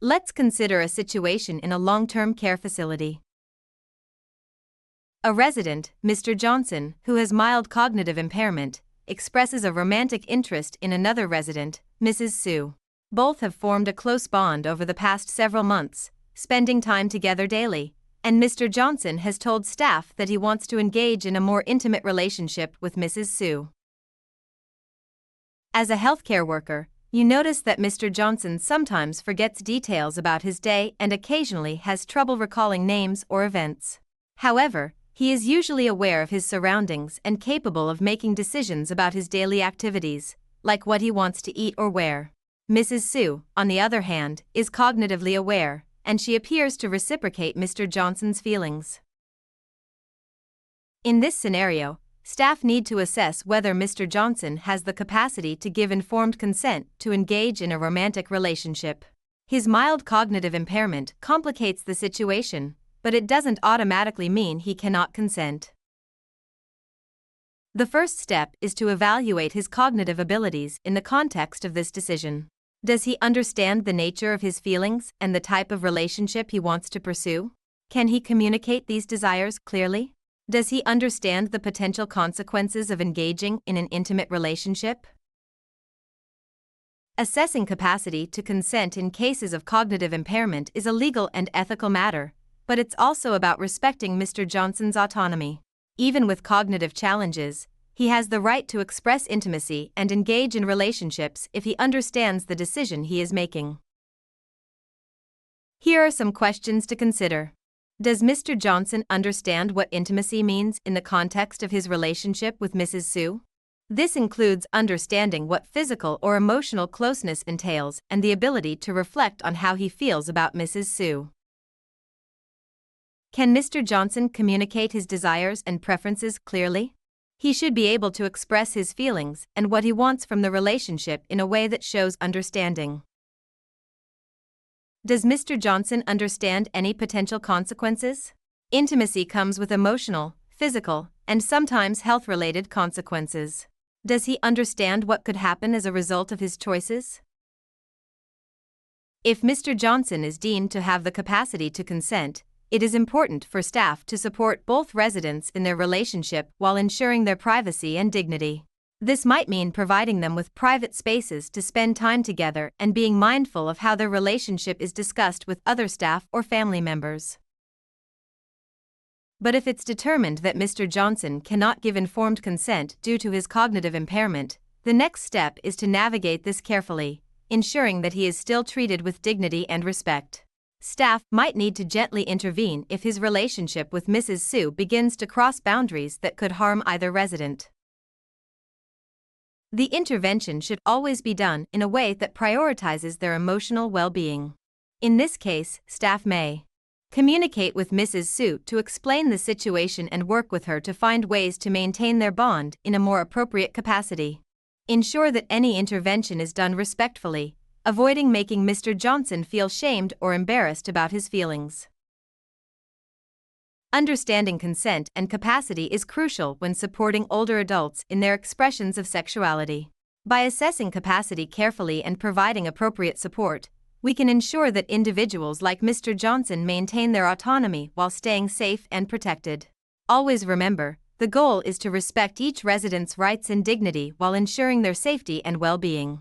Let's consider a situation in a long-term care facility. A resident, Mr. Johnson, who has mild cognitive impairment, expresses a romantic interest in another resident, Mrs. Sue. Both have formed a close bond over the past several months, spending time together daily, and Mr. Johnson has told staff that he wants to engage in a more intimate relationship with Mrs. Sue. As a healthcare worker, you notice that Mr. Johnson sometimes forgets details about his day and occasionally has trouble recalling names or events. However, he is usually aware of his surroundings and capable of making decisions about his daily activities, like what he wants to eat or wear. Mrs. Sue, on the other hand, is cognitively aware, and she appears to reciprocate Mr. Johnson's feelings. In this scenario, staff need to assess whether Mr. Johnson has the capacity to give informed consent to engage in a romantic relationship. His mild cognitive impairment complicates the situation, but it doesn't automatically mean he cannot consent. The first step is to evaluate his cognitive abilities in the context of this decision. Does he understand the nature of his feelings and the type of relationship he wants to pursue? Can he communicate these desires clearly? Does he understand the potential consequences of engaging in an intimate relationship? Assessing capacity to consent in cases of cognitive impairment is a legal and ethical matter, but it's also about respecting Mr. Johnson's autonomy. Even with cognitive challenges, he has the right to express intimacy and engage in relationships if he understands the decision he is making. Here are some questions to consider. Does Mr. Johnson understand what intimacy means in the context of his relationship with Mrs. Sue? This includes understanding what physical or emotional closeness entails and the ability to reflect on how he feels about Mrs. Sue. Can Mr. Johnson communicate his desires and preferences clearly? He should be able to express his feelings and what he wants from the relationship in a way that shows understanding. Does Mr. Johnson understand any potential consequences? Intimacy comes with emotional, physical, and sometimes health-related consequences. Does he understand what could happen as a result of his choices? If Mr. Johnson is deemed to have the capacity to consent, it is important for staff to support both residents in their relationship while ensuring their privacy and dignity. This might mean providing them with private spaces to spend time together and being mindful of how their relationship is discussed with other staff or family members. But if it's determined that Mr. Johnson cannot give informed consent due to his cognitive impairment, the next step is to navigate this carefully, ensuring that he is still treated with dignity and respect. Staff might need to gently intervene if his relationship with Mrs. Sue begins to cross boundaries that could harm either resident. The intervention should always be done in a way that prioritizes their emotional well-being. In this case, staff may communicate with Mrs. Sue to explain the situation and work with her to find ways to maintain their bond in a more appropriate capacity. Ensure that any intervention is done respectfully, avoiding making Mr. Johnson feel shamed or embarrassed about his feelings. Understanding consent and capacity is crucial when supporting older adults in their expressions of sexuality. By assessing capacity carefully and providing appropriate support, we can ensure that individuals like Mr. Johnson maintain their autonomy while staying safe and protected. Always remember, the goal is to respect each resident's rights and dignity while ensuring their safety and well-being.